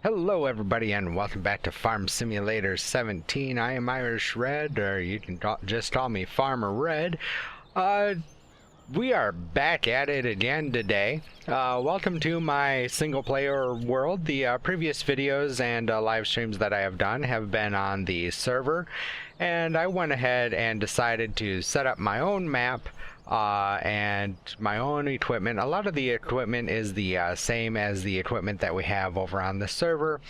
Hello everybody and welcome back to Farm Simulator 17. I am Irish Red, or you can just call me Farmer Red. We are back at it again today. Welcome to my single player world. The previous videos and live streams that I have done have been on the server, and I went ahead and decided to set up my own map and my own equipment. A lot of the equipment is the same as the equipment that we have over on the server.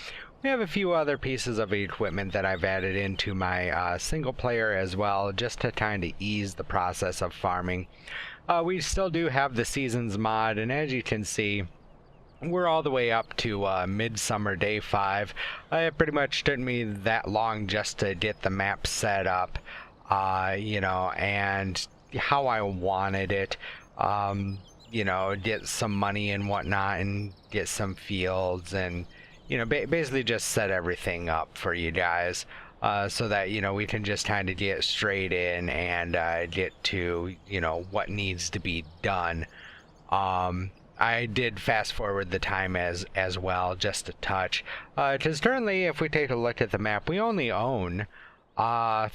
We have a few other pieces of equipment that I've added into my single player as well, just to kind of ease the process of farming. We still do have the seasons mod, and as you can see, we're all the way up to Midsummer Day 5. It pretty much took me that long just to get the map set up, and how I wanted it, get some money and whatnot, and get some fields, and basically just set everything up for you guys, so that we can just kind of get straight in and get to what needs to be done. I did fast forward the time as well, just a touch, because currently, if we take a look at the map, we only own 4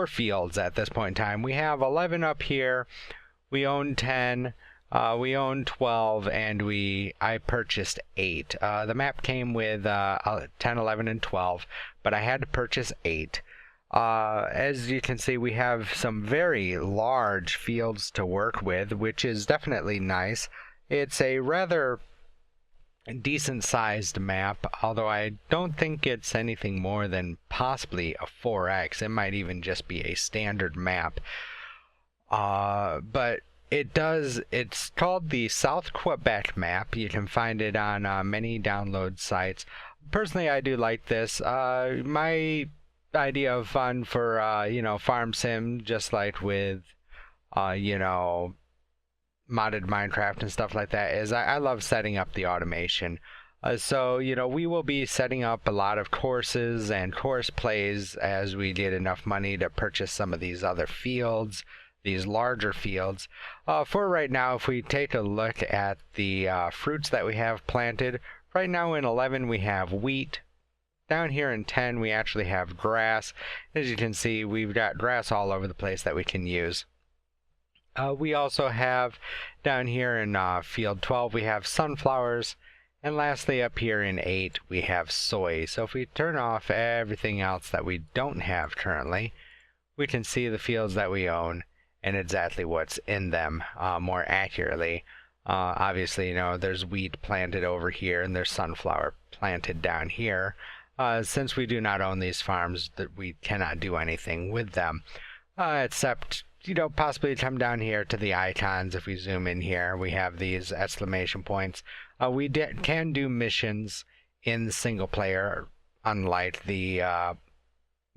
fields at this point in time. We have 11 up here, we own 10, we own 12, and I purchased 8. The map came with 10, 11, and 12, but I had to purchase 8. As you can see, we have some very large fields to work with, which is definitely nice. It's a rather decent sized map, although I don't think it's anything more than possibly a 4x. It might even just be a standard map, but it's called the South Quebec map. You can find it on many download sites. Personally, I do like this. My idea of fun for farm sim, just like with modded Minecraft and stuff like that, is I love setting up the automation. So we will be setting up a lot of courses and course plays as we get enough money to purchase some of these other fields, these larger fields. For right now, if we take a look at the fruits that we have planted, right now in 11 we have wheat. Down here in 10 we actually have grass. As you can see, we've got grass all over the place that we can use. We also have down here in field 12 we have sunflowers, and lastly up here in 8 we have soy. So if we turn off everything else that we don't have currently, we can see the fields that we own and exactly what's in them more accurately. Obviously, there's wheat planted over here and there's sunflower planted down here. Since we do not own these farms, that we cannot do anything with them, except possibly come down here to the icons. If we zoom in here, we have these exclamation points. We can do missions in the single player, unlike the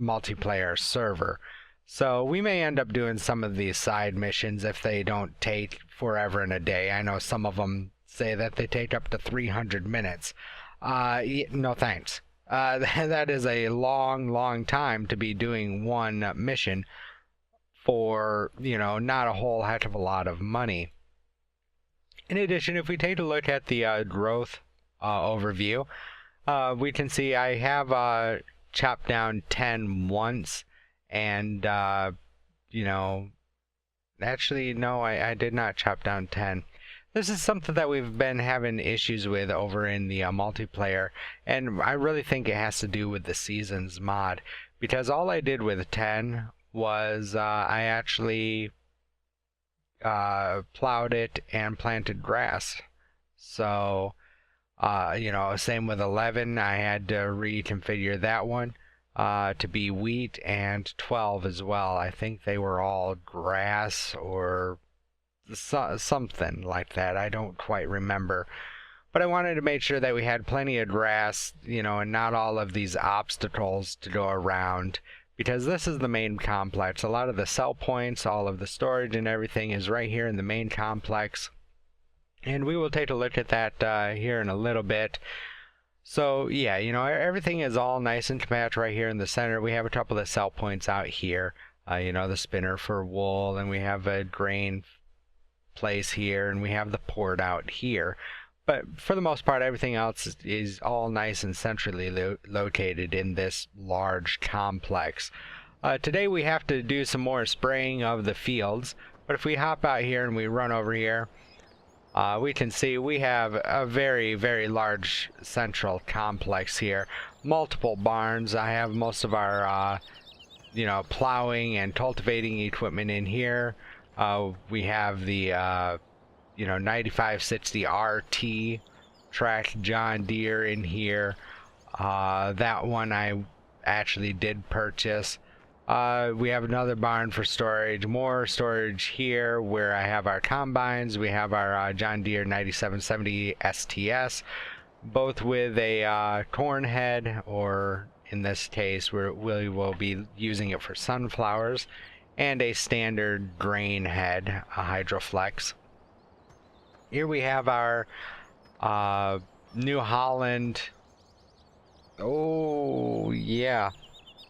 multiplayer server. So we may end up doing some of these side missions if they don't take forever and a day. I know some of them say that they take up to 300 minutes. No thanks. That is a long time to be doing one mission for, not a whole heck of a lot of money. In addition, if we take a look at the growth overview, we can see I have chopped down 10 once, and actually no, I did not chop down 10. This is something that we've been having issues with over in the multiplayer, and I really think it has to do with the seasons mod, because all I did with 10 was I actually plowed it and planted grass. So same with 11, I had to reconfigure that one to be wheat, and 12 as well. I think they were all grass or something like that. I don't quite remember, but I wanted to make sure that we had plenty of grass, and not all of these obstacles to go around, because this is the main complex. A lot of the sell points, all of the storage and everything is right here in the main complex, and we will take a look at that here in a little bit. So yeah, everything is all nice and compact right here in the center. We have a couple of sell points out here, the spinner for wool, and we have a grain place here, and we have the port out here. But for the most part, everything else is all nice and centrally located in this large complex. Today we have to do some more spraying of the fields, but if we hop out here and we run over here, we can see we have a very, very large central complex here. Multiple barns. I have most of our, plowing and cultivating equipment in here. We have the 9560 RT track John Deere in here. That one I actually did purchase. We have another barn for storage, more storage here where I have our combines. We have our John Deere 9770 STS, both with a corn head, or in this case we will be using it for sunflowers, and a standard grain head, a Hydroflex. Here we have our New Holland, oh yeah,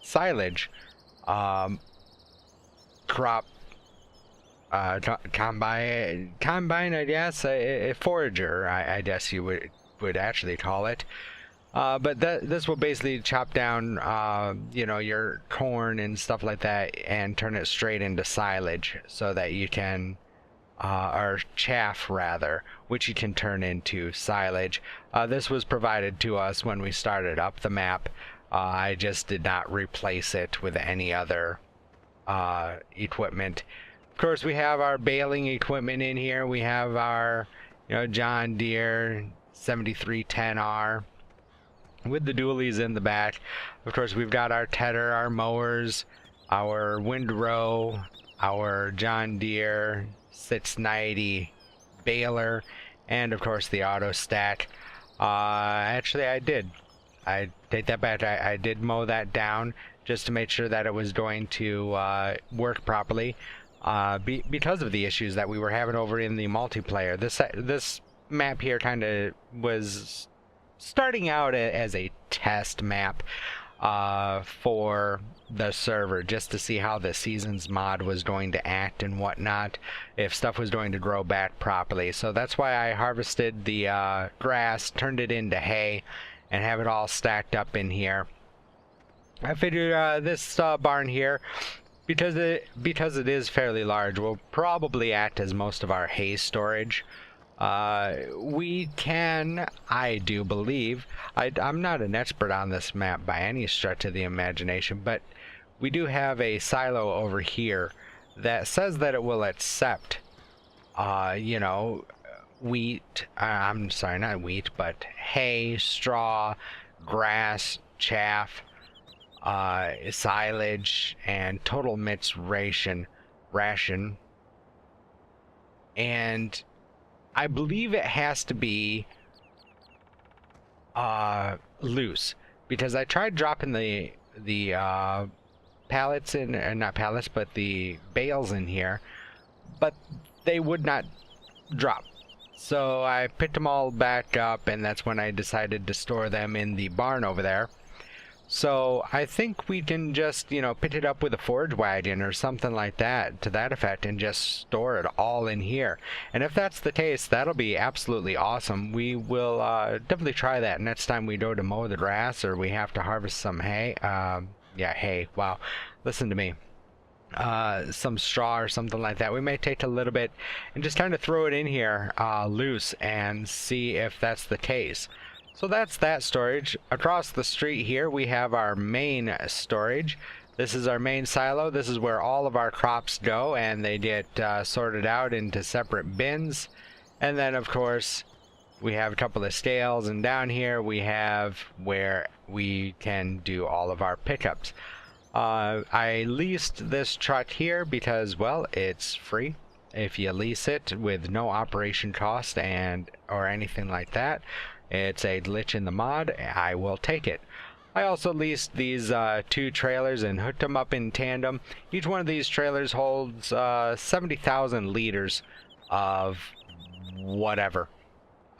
silage, crop, combine, I guess, a forager, I guess you would actually call it. But this will basically chop down, your corn and stuff like that and turn it straight into silage so that you can, or chaff rather, which you can turn into silage. This was provided to us when we started up the map. I just did not replace it with any other equipment. Of course, we have our baling equipment in here. We have our John Deere 7310R with the dualies in the back. Of course, we've got our tedder, our mowers, our windrow, our John Deere 690 baler, and of course the auto stack. Actually, I take that back. I did mow that down just to make sure that it was going to work properly, because of the issues that we were having over in the multiplayer. This map here kind of was starting out as a test map for the server, just to see how the seasons mod was going to act and whatnot, if stuff was going to grow back properly. So that's why I harvested the grass, turned it into hay, and have it all stacked up in here. I figured this barn here, because it is fairly large, will probably act as most of our hay storage. We can, I do believe, I'm not an expert on this map by any stretch of the imagination, but we do have a silo over here that says that it will accept, wheat, I'm sorry, not wheat, but hay, straw, grass, chaff, silage, and total mixed ration, and I believe it has to be loose, because I tried dropping the pallets in, not pallets, but the bales in here, but they would not drop. So I picked them all back up, and that's when I decided to store them in the barn over there. So I think we can just, pick it up with a forage wagon or something like that, to that effect, and just store it all in here. And if that's the case, that'll be absolutely awesome. We will definitely try that next time we go to mow the grass, or we have to harvest some hay. Yeah, hay. Wow. Listen to me. Some straw or something like that. We may take a little bit and just kind of throw it in here loose and see if that's the case. So that's that storage. Across the street here we have our main storage. This is our main silo. This is where all of our crops go, and they get sorted out into separate bins. And then of course we have a couple of scales, and down here we have where we can do all of our pickups. I leased this truck here because, well, it's free if you lease it with no operation cost or anything like that. It's a glitch in the mod. I will take it. I also leased these two trailers and hooked them up in tandem. Each one of these trailers holds 70,000 liters of whatever.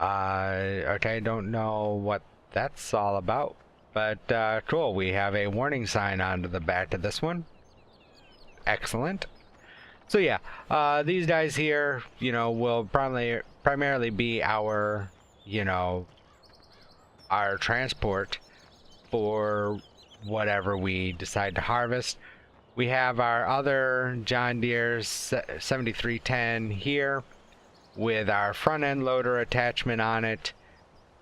Okay, don't know what that's all about, but cool. We have a warning sign onto the back of this one. Excellent. So yeah, these guys here, will primarily be our you know, our transport for whatever we decide to harvest. We have our other John Deere 7310 here with our front end loader attachment on it.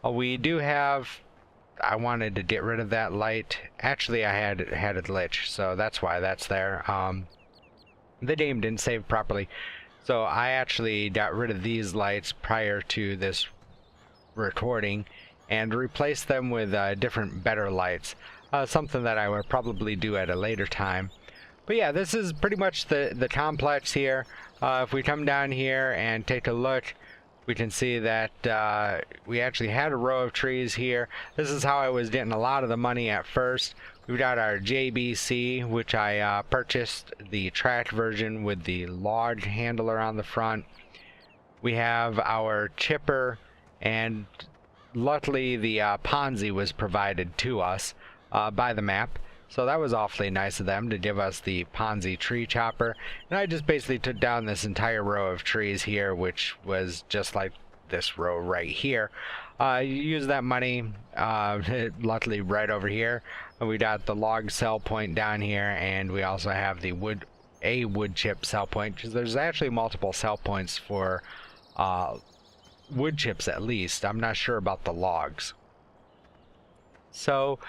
We do have, I wanted to get rid of that light. Actually, I had a glitch, so that's why that's there. The game didn't save properly, so I actually got rid of these lights prior to this recording and replaced them with different, better lights. Something that I would probably do at a later time. But yeah, this is pretty much the complex here. If we come down here and take a look, we can see that we actually had a row of trees here. This is how I was getting a lot of the money at first. We've got our JBC, which I purchased the track version with the log handler on the front. We have our chipper, and luckily the Ponzi was provided to us by the map. So that was awfully nice of them to give us the Ponzi tree chopper. And I just basically took down this entire row of trees here, which was just like this row right here. Use that money, luckily right over here. We got the log sell point down here, and we also have the wood chip sell point, because there's actually multiple sell points for wood chips at least. I'm not sure about the logs. So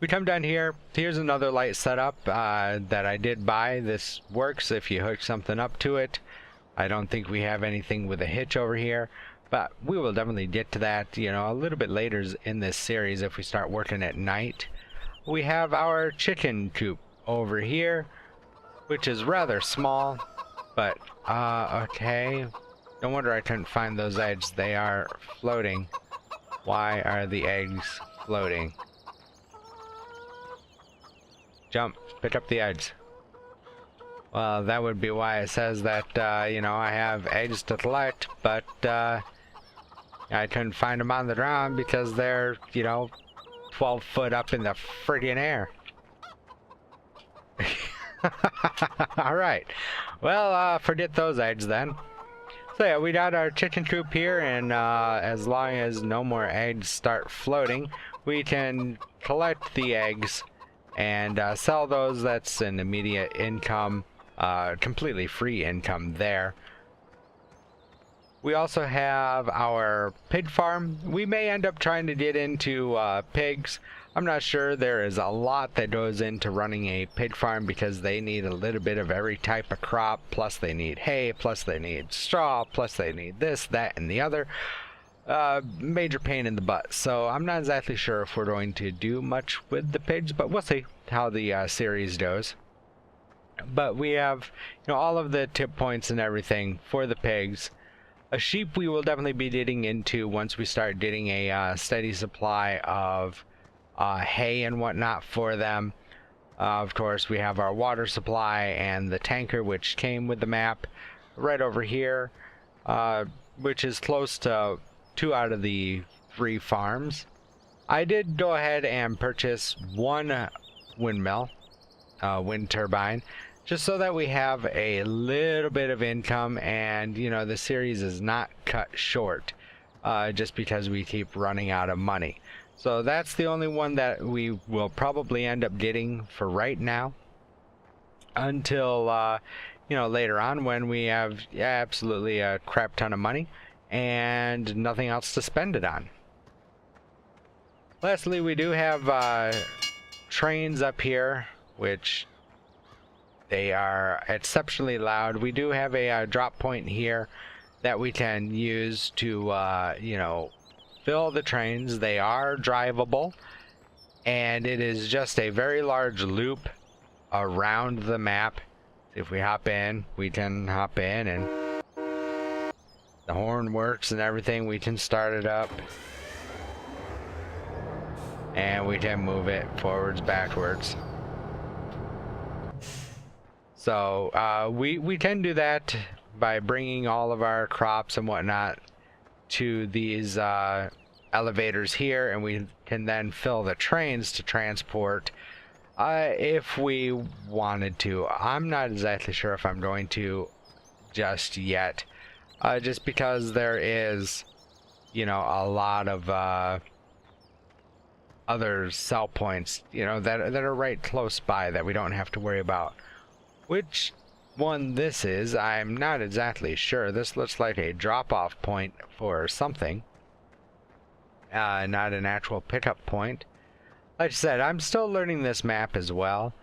we come down here. Here's another light setup that I did buy. This works if you hook something up to it. I don't think we have anything with a hitch over here, but we will definitely get to that, you know, a little bit later in this series if we start working at night. We have our chicken coop over here, which is rather small, but okay. No wonder I couldn't find those eggs. They are floating. Why are the eggs floating? Jump, pick up the eggs. Well, that would be why it says that, you know, I have eggs to collect, but I couldn't find them on the ground because they're, you know, 12 foot up in the friggin' air. Alright, well, forget those eggs then. So yeah, we got our chicken coop here, and as long as no more eggs start floating, we can collect the eggs and sell those. That's an immediate income, completely free income there. We also have our pig farm. We may end up trying to get into pigs. I'm not sure. There is a lot that goes into running a pig farm because they need a little bit of every type of crop, plus they need hay, plus they need straw, plus they need this, that, and the other. Major pain in the butt. So I'm not exactly sure if we're going to do much with the pigs, but we'll see how the series goes. But we have, you know, all of the tip points and everything for the pigs. A sheep we will definitely be getting into once we start getting a steady supply of hay and whatnot for them. Of course, we have our water supply and the tanker, which came with the map right over here, which is close to 2 out of the 3 farms. I did go ahead and purchase 1 windmill, wind turbine, just so that we have a little bit of income, and you know, the series is not cut short just because we keep running out of money. So that's the only one that we will probably end up getting for right now, until you know, later on when we have absolutely a crap ton of money and nothing else to spend it on. Lastly, we do have trains up here, which they are exceptionally loud. We do have a drop point here that we can use to you know, fill the trains. They are drivable, and it is just a very large loop around the map. If we hop in, we can hop in, and the horn works and everything. We can start it up, and we can move it forwards, backwards. So we can do that by bringing all of our crops and whatnot to these elevators here, and we can then fill the trains to transport if we wanted to. I'm not exactly sure if I'm going to just yet, just because there is, you know, a lot of other sell points, you know, that are right close by that we don't have to worry about. Which one this is, I'm not exactly sure. This looks like a drop-off point for something, not an actual pickup point. Like I said, I'm still learning this map as well.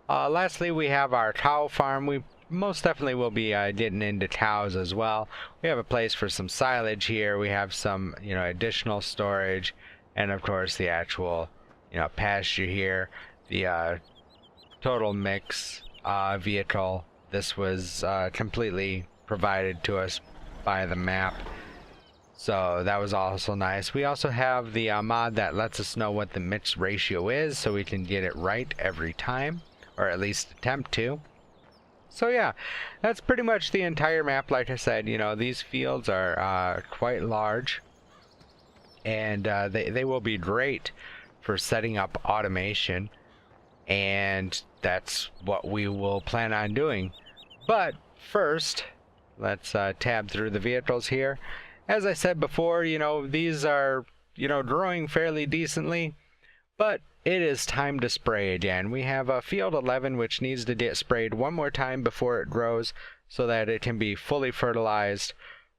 Lastly, we have our cow farm. We most definitely will be getting into cows as well. We have a place for some silage here. We have some, you know, additional storage, and of course the actual, you know, pasture here. The total mix vehicle. This was completely provided to us by the map, so that was also nice. We also have the mod that lets us know what the mix ratio is, so we can get it right every time, or at least attempt to. So yeah, that's pretty much the entire map. Like I said, you know, these fields are quite large, and they will be great for setting up automation, and that's what we will plan on doing. But first, let's tab through the vehicles here. As I said before, you know, these are, you know, growing fairly decently, but it is time to spray again. We have field 11, which needs to get sprayed one more time before it grows so that it can be fully fertilized.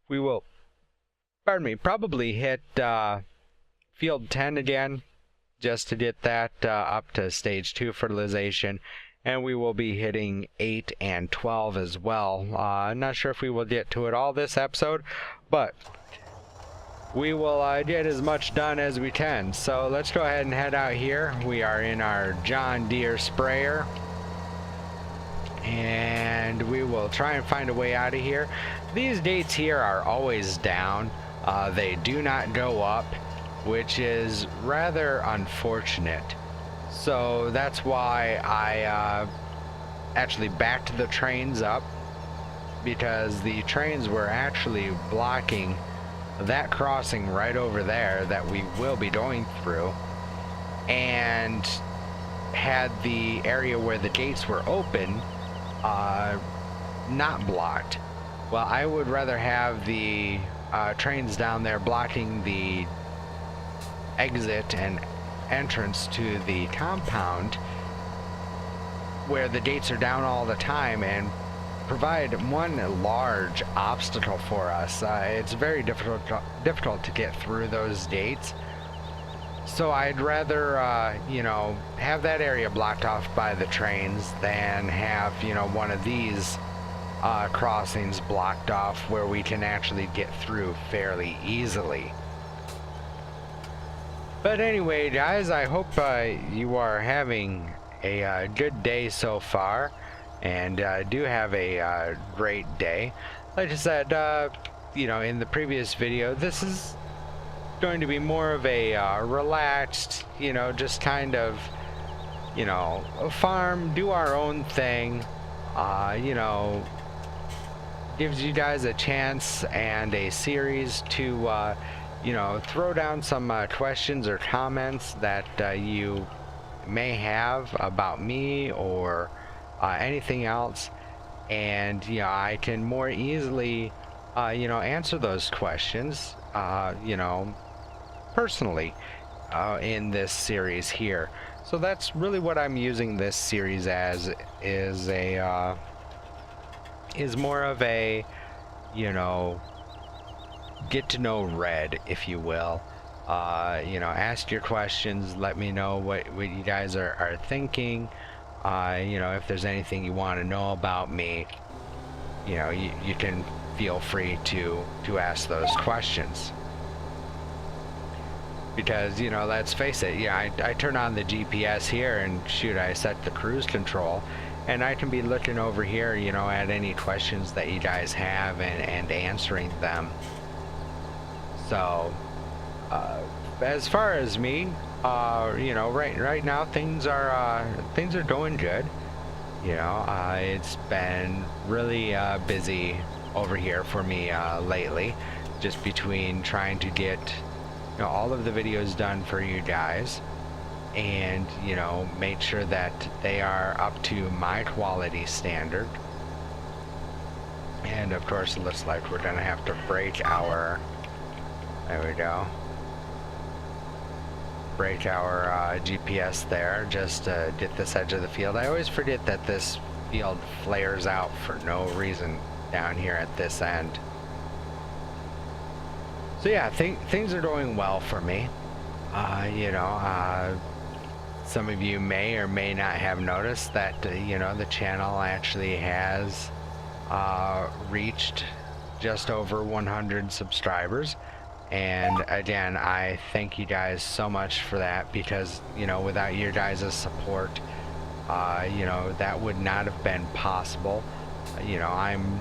We will, pardon me, probably hit field 10 again just to get that up to stage 2 fertilization, and we will be hitting 8 and 12 as well. I'm not sure if we will get to it all this episode, but we will get as much done as we can. So let's go ahead and head out here. We are in our John Deere sprayer, and we will try and find a way out of here. These gates here are always down. They do not go up, which is rather unfortunate. So that's why I actually backed the trains up, because the trains were actually blocking that crossing right over there that we will be going through, and had the area where the gates were open not blocked. Well, I would rather have the trains down there blocking the exit and entrance to the compound where the gates are down all the time, and provide one large obstacle for us. It's very difficult to get through those gates. So I'd rather, you know, have that area blocked off by the trains than have, you know, one of these crossings blocked off where we can actually get through fairly easily. But anyway, guys, I hope you are having a good day so far, and do have a great day. Like I said, you know, in the previous video, this is going to be more of a relaxed, you know, just kind of, you know, farm, do our own thing, you know, gives you guys a chance and a series to you know, throw down some questions or comments that you may have about me or anything else, and you know, I can more easily you know, answer those questions you know, personally in this series here. So that's really what I'm using this series as, is a is more of a, you know, get to know Red, if you will. You know, ask your questions, let me know what you guys are thinking. You know, if there's anything you want to know about me, you know, you can feel free to ask those questions. Because, you know, let's face it, yeah, I turn on the GPS here, and shoot, I set the cruise control, and I can be looking over here, you know, at any questions that you guys have and answering them. So, as far as me, you know, right now things are going good. You know, it's been really busy over here for me lately, just between trying to get, you know, all of the videos done for you guys, and, you know, make sure that they are up to my quality standard. And of course, it looks like we're gonna have to break our There we go. Break our GPS there, just to get this edge of the field. I always forget that this field flares out for no reason down here at this end. So yeah, things are going well for me. You know, some of you may or may not have noticed that, you know, the channel actually has reached just over 100 subscribers. And again, I thank you guys so much for that, because, you know, without your guys' support, you know, that would not have been possible. You know, I'm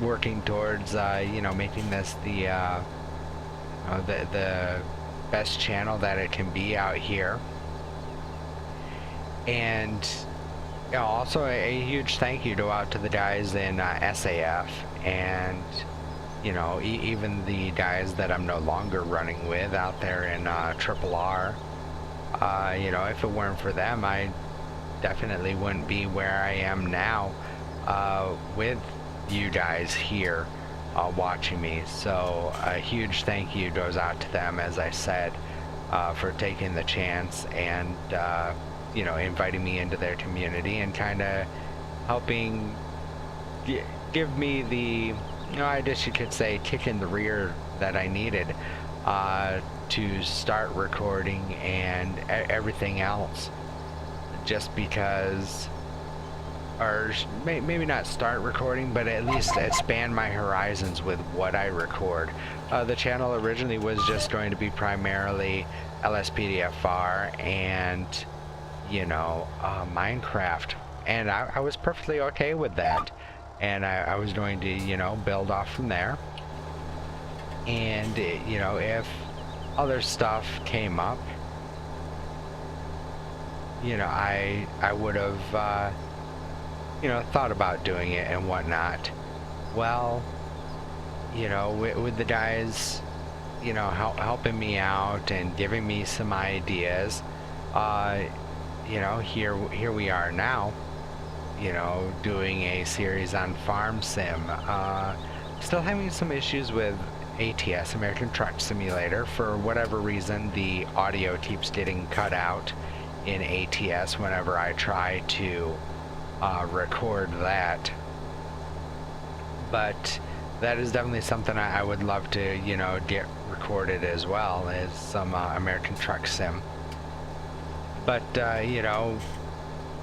working towards, you know, making this the best channel that it can be out here. And you know, also a huge thank you go out to the guys in SAF, and you know, even the guys that I'm no longer running with out there in Triple R. You know, if it weren't for them, I definitely wouldn't be where I am now with you guys here watching me. So a huge thank you goes out to them, as I said, for taking the chance and you know, inviting me into their community and kind of helping give me the, you know, I guess you could say, kick in the rear that I needed to start recording and everything else. Just because, or maybe not start recording, but at least expand my horizons with what I record. The channel originally was just going to be primarily LSPDFR and, you know, Minecraft, and I was perfectly okay with that, and I was going to, you know, build off from there. And you know, if other stuff came up, you know, I would have you know, thought about doing it and whatnot. Well, you know, with the guys, you know, helping me out and giving me some ideas, you know, here we are now, you know, doing a series on Farm Sim. Still having some issues with ATS, American Truck Simulator. For whatever reason, the audio keeps getting cut out in ATS whenever I try to record that. But that is definitely something I would love to, you know, get recorded as well, as some American Truck Sim. But you know,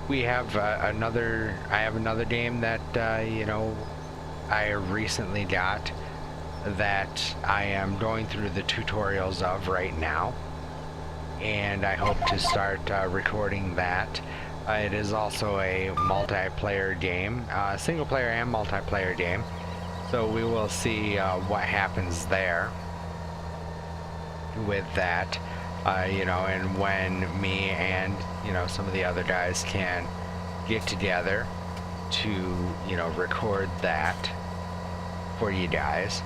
we have I have another game that you know, I recently got, that I am going through the tutorials of right now, and I hope to start recording that. It is also a multiplayer game, single player and multiplayer game, so we will see what happens there with that. You know, and when me and, you know, some of the other guys can get together to, you know, record that for you guys.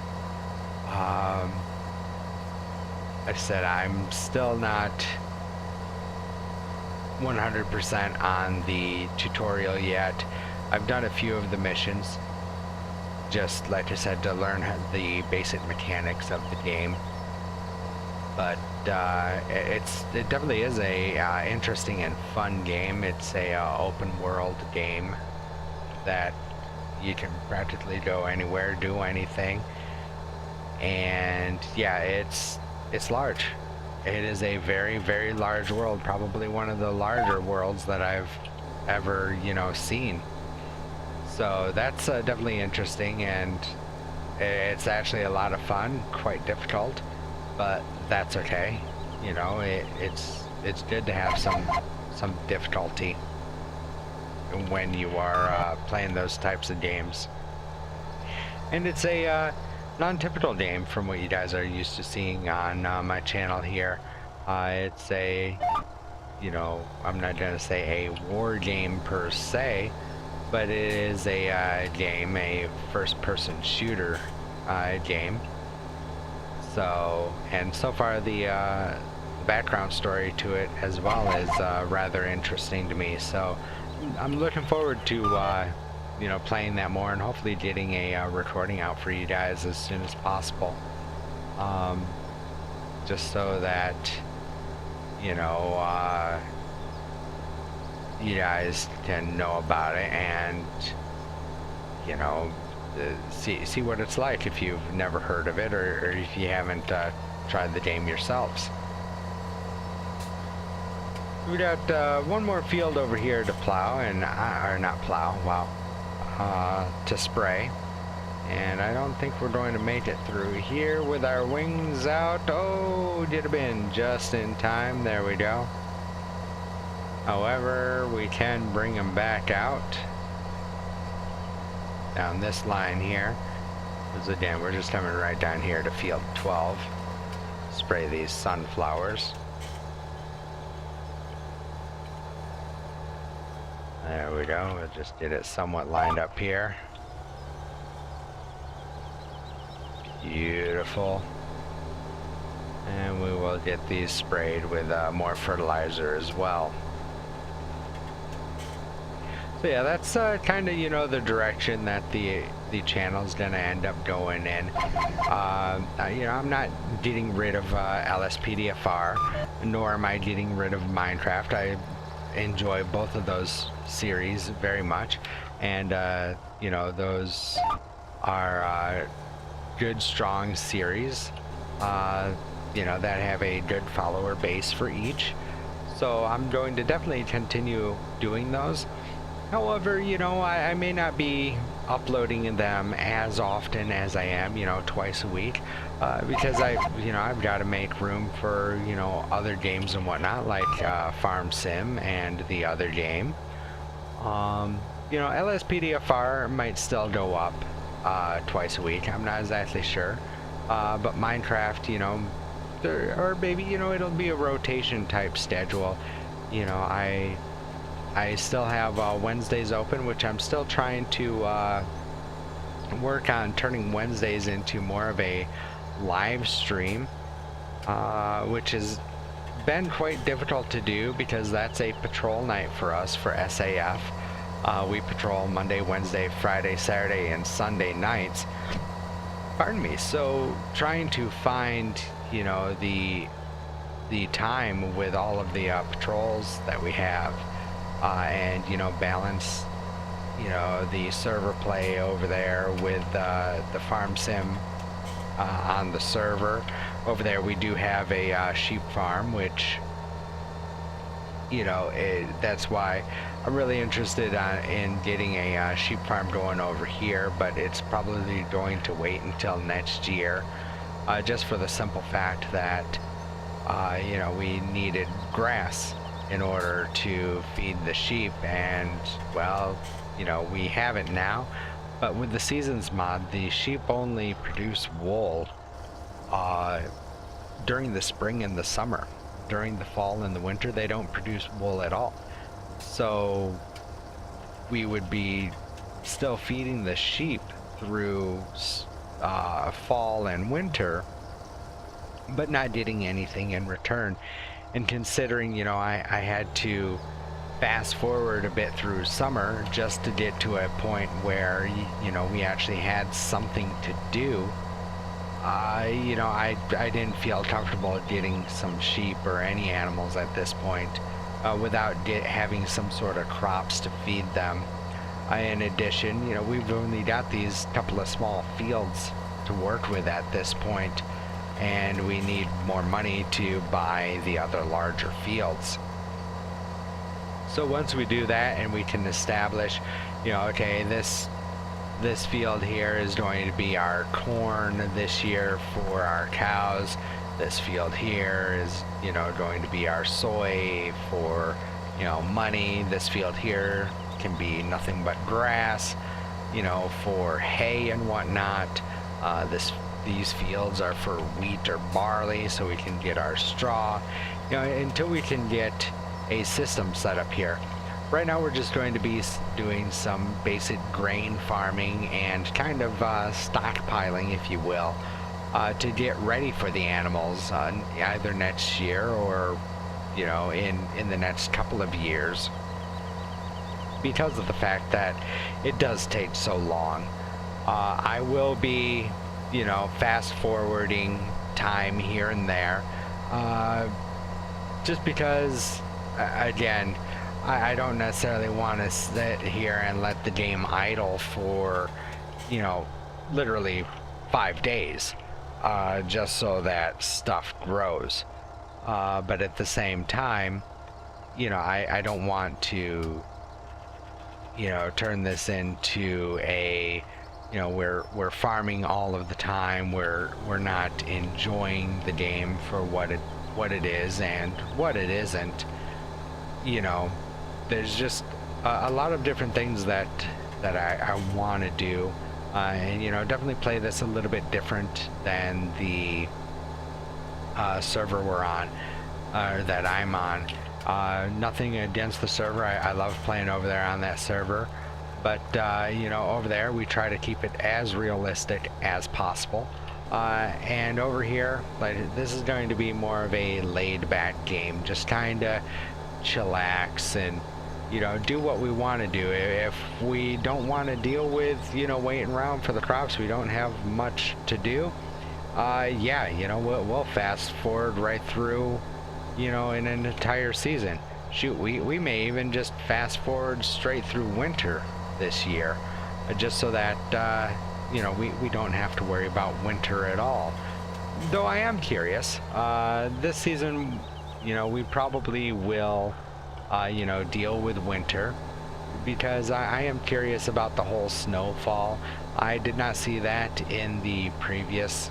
Like I said, I'm still not 100% on the tutorial yet. I've done a few of the missions, just like I said, to learn the basic mechanics of the game. But it definitely is a interesting and fun game. It's a open world game that you can practically go anywhere, do anything, and yeah, it's large. It is a very, very large world, probably one of the larger worlds that I've ever, you know, seen. So that's definitely interesting, and it's actually a lot of fun, quite difficult, but that's okay. You know, it's good to have some difficulty when you are playing those types of games. And it's a non-typical game from what you guys are used to seeing on my channel here. It's a, you know, I'm not gonna say a war game per se, but it is a game, a first-person shooter game. So, and so far the background story to it as well is rather interesting to me. So I'm looking forward to you know, playing that more and hopefully getting a recording out for you guys as soon as possible. just so that, you know, you guys can know about it and, you know, see what it's like if you've never heard of it, or if you haven't tried the game yourselves. We got one more field over here to plow, and or not plow, wow, to spray. And I don't think we're going to make it through here with our wings out. Oh, did have been just in time. There we go. However, we can bring them back out down this line here. Because again, we're just coming right down here to field 12. Spray these sunflowers. There we go. We'll just get it somewhat lined up here. Beautiful. And we will get these sprayed with more fertilizer as well. So yeah, that's kind of, you know, the direction that the channel's gonna end up going in. You know, I'm not getting rid of LSPDFR, nor am I getting rid of Minecraft. I enjoy both of those series very much, and you know, those are good, strong series, you know, that have a good follower base for each. So I'm going to definitely continue doing those. However, you know, I may not be uploading them as often as I am, you know, twice a week, because you know, I've got to make room for, you know, other games and whatnot, like Farm Sim and the other game. You know, LSPDFR might still go up twice a week. I'm not exactly sure, but Minecraft, you know, or maybe, you know, it'll be a rotation type schedule. You know, I still have Wednesdays open, which I'm still trying to work on turning Wednesdays into more of a live stream, which has been quite difficult to do because that's a patrol night for us for SAF. We patrol Monday, Wednesday, Friday, Saturday, and Sunday nights. Pardon me. So trying to find, you know, the time with all of the patrols that we have, and, you know, balance, you know, the server play over there with the Farm Sim on the server. Over there we do have a sheep farm, which, you know, that's why I'm really interested in getting a sheep farm going over here, but it's probably going to wait until next year, just for the simple fact that, you know, we needed grass in order to feed the sheep, and, well, you know, we have it now, but with the seasons mod, the sheep only produce wool during the spring and the summer. During the fall and the winter, they don't produce wool at all. So we would be still feeding the sheep through fall and winter, but not getting anything in return. And considering, you know, I had to fast forward a bit through summer just to get to a point where, you know, we actually had something to do, you know, I didn't feel comfortable getting some sheep or any animals at this point without having some sort of crops to feed them. In addition, you know, we've only got these couple of small fields to work with at this point, and we need more money to buy the other larger fields. So once we do that and we can establish, you know, okay, this field here is going to be our corn this year for our cows. This field here is, you know, going to be our soy for, you know, money. This field here can be nothing but grass, you know, for hay and whatnot. These fields are for wheat or barley, so we can get our straw, you know, until we can get a system set up here. Right now we're just going to be doing some basic grain farming and kind of stockpiling, if you will, to get ready for the animals either next year or, you know, in the next couple of years, because of the fact that it does take so long. I will be, you know, fast forwarding time here and there just because, again, I don't necessarily want to sit here and let the game idle for, you know, literally 5 days, just so that stuff grows. But at the same time, you know, I don't want to, you know, turn this into a, you know, we're farming all of the time. We're not enjoying the game for what it is and what it isn't. You know, there's just a lot of different things that I want to do, and you know, definitely play this a little bit different than the server we're on, or that I'm on. Nothing against the server. I love playing over there on that server, but you know, over there we try to keep it as realistic as possible. And over here, like, this is going to be more of a laid-back game, just kind of chillax and, you know, do what we want to do. If we don't want to deal with, you know, waiting around for the crops, we don't have much to do, yeah, you know, we'll fast forward right through, you know, in an entire season. Shoot, we may even just fast forward straight through winter this year, just so that you know, we don't have to worry about winter at all. Though I am curious, this season, you know, we probably will, you know, deal with winter, because I am curious about the whole snowfall. I did not see that in the previous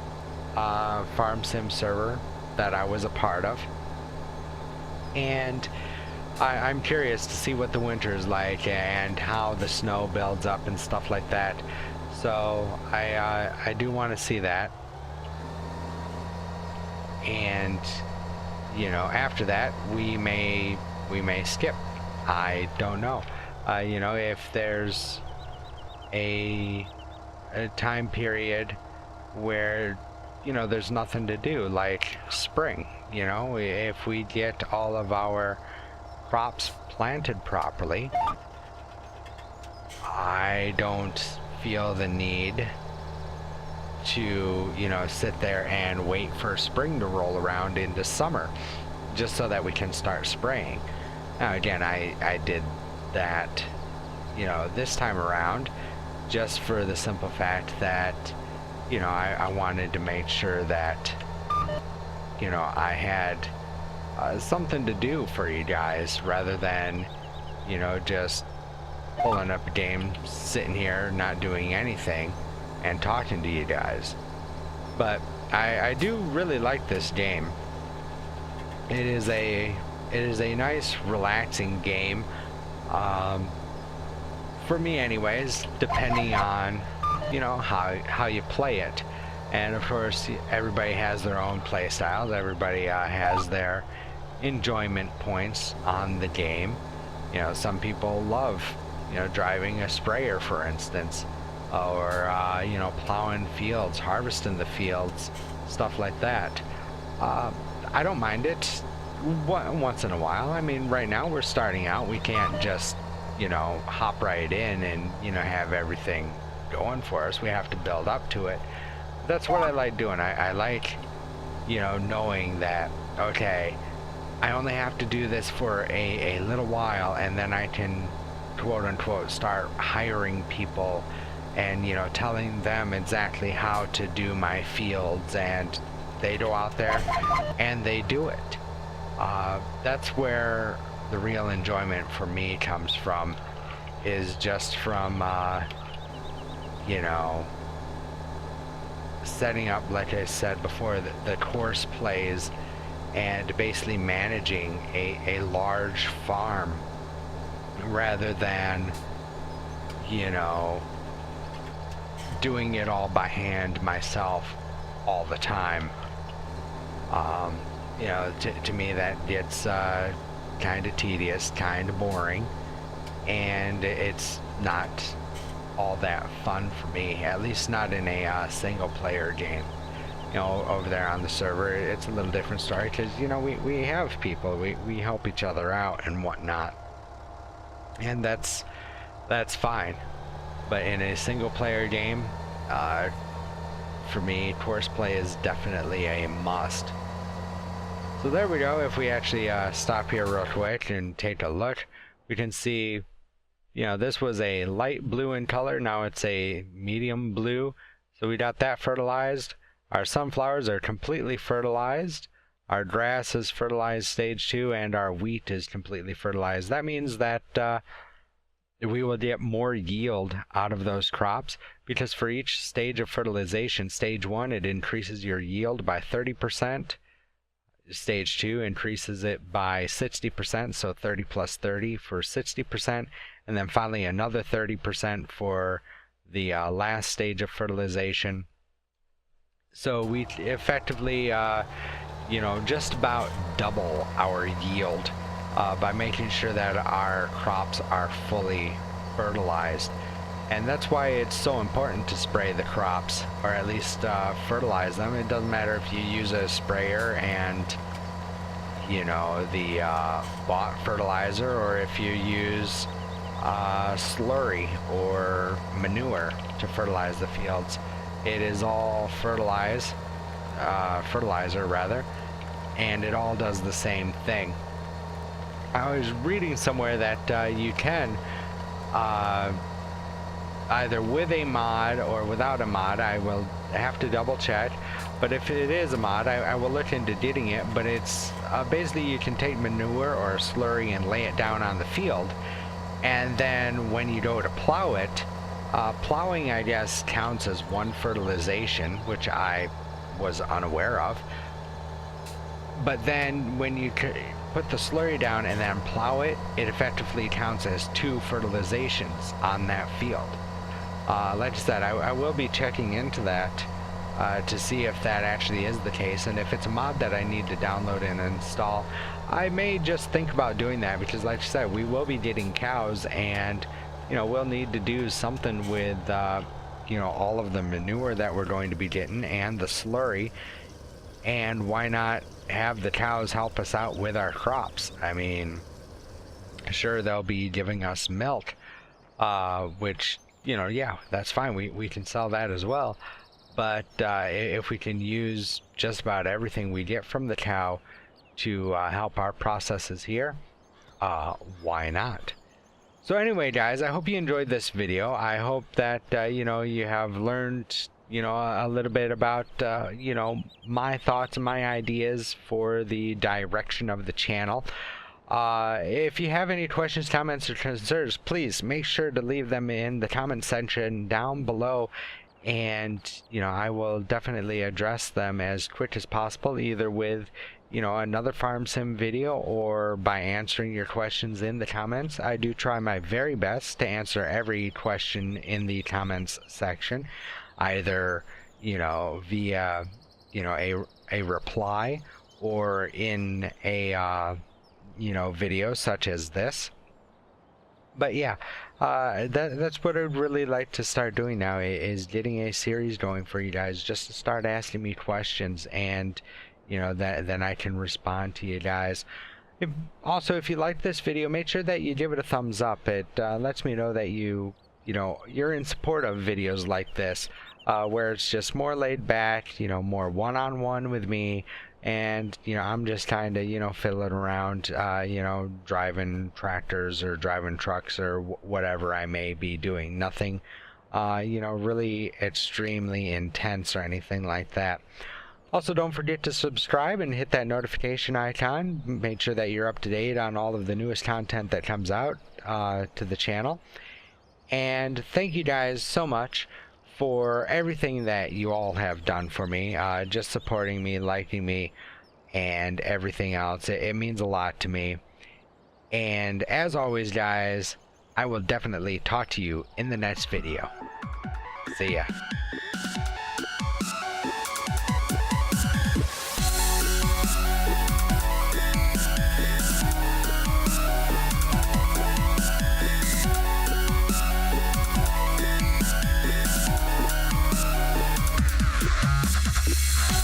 Farm Sim server that I was a part of, and I'm curious to see what the winter is like and how the snow builds up and stuff like that. So I do want to see that, and you know, after that we may skip. I don't know. You know, if there's a time period where, you know, there's nothing to do, like spring, you know, if we get all of our crops planted properly, I don't feel the need to, you know, sit there and wait for spring to roll around into summer just so that we can start spraying. Now again, I did that, you know, this time around just for the simple fact that, you know, I wanted to make sure that, you know, I had something to do for you guys, rather than, you know, just pulling up a game, sitting here not doing anything and talking to you guys. But I do really like this game. It is a nice, relaxing game, for me anyways, depending on, you know, how you play it. And of course, everybody has their own play styles. Everybody has their enjoyment points on the game. You know, some people love, you know, driving a sprayer, for instance, or you know, plowing fields, harvesting the fields, stuff like that. I don't mind it once in a while. I mean, right now we're starting out. We can't just, you know, hop right in and, you know, have everything going for us. We have to build up to it. That's what I like doing. I like, you know, knowing that, okay, I only have to do this for a little while, and then I can, quote unquote, start hiring people and, you know, telling them exactly how to do my fields, and they go out there and they do it. That's where the real enjoyment for me comes from, is just from, you know, setting up, like I said before, the course plays, and basically managing a large farm, rather than, you know, doing it all by hand myself all the time. You know, to me that gets kind of tedious, kind of boring, and it's not all that fun for me, at least not in a single player game. You know, over there on the server, it's a little different story, because, you know, we have people, we help each other out and whatnot, and that's fine. But in a single player game, for me, course play is definitely a must. So there we go. If we actually stop here real quick and take a look, we can see, you know, this was a light blue in color. Now it's a medium blue. So we got that fertilized. Our sunflowers are completely fertilized. Our grass is fertilized stage 2, and our wheat is completely fertilized. That means that we will get more yield out of those crops, because for each stage of fertilization, stage 1, it increases your yield by 30%. Stage 2 increases it by 60%, so 30 plus 30 for 60%, and then finally another 30% for the last stage of fertilization. So we effectively, you know, just about double our yield by making sure that our crops are fully fertilized. And that's why it's so important to spray the crops, or at least fertilize them. It doesn't matter if you use a sprayer and, you know, the bought fertilizer, or if you use slurry or manure to fertilize the fields. It is all fertilizer rather, and it all does the same thing. I was reading somewhere that you can either with a mod or without a mod. I will have to double check, but if it is a mod, I will look into getting it. But it's basically you can take manure or slurry and lay it down on the field, and then when you go to plow it, plowing, I guess, counts as one fertilization, which I was unaware of. But then when you put the slurry down and then plow it, it effectively counts as 2 fertilizations on that field. Like I said, I will be checking into that to see if that actually is the case, and if it's a mod that I need to download and install, I may just think about doing that, because like I said, we will be getting cows, and you know, we'll need to do something with you know, all of the manure that we're going to be getting and the slurry. And why not have the cows help us out with our crops? I mean, sure, they'll be giving us milk, which, you know, yeah, that's fine. We can sell that as well. But if we can use just about everything we get from the cow to help our processes here, why not? So anyway, guys, I hope you enjoyed this video. I hope that, you know, you have learned, you know, a little bit about, you know, my thoughts and my ideas for the direction of the channel. If you have any questions, comments, or concerns, please make sure to leave them in the comment section down below. And, you know, I will definitely address them as quick as possible, either with, you know, another farm sim video or by answering your questions in the comments. I do try my very best to answer every question in the comments section, either, you know, via, you know, a reply, or in a you know, video such as this. But yeah, that's what I'd really like to start doing now, is getting a series going for you guys, just to start asking me questions, and you know, then I can respond to you guys. Also, if you like this video, make sure that you give it a thumbs up. It lets me know that you know, you're in support of videos like this, where it's just more laid back, you know, more one-on-one with me. And, you know, I'm just kind of, you know, fiddling around, you know, driving tractors or driving trucks or whatever I may be doing. Nothing, you know, really extremely intense or anything like that. Also, don't forget to subscribe and hit that notification icon. Make sure that you're up to date on all of the newest content that comes out to the channel. And thank you guys so much for everything that you all have done for me, just supporting me, liking me, and everything else. It means a lot to me. And as always, guys, I will definitely talk to you in the next video. See ya.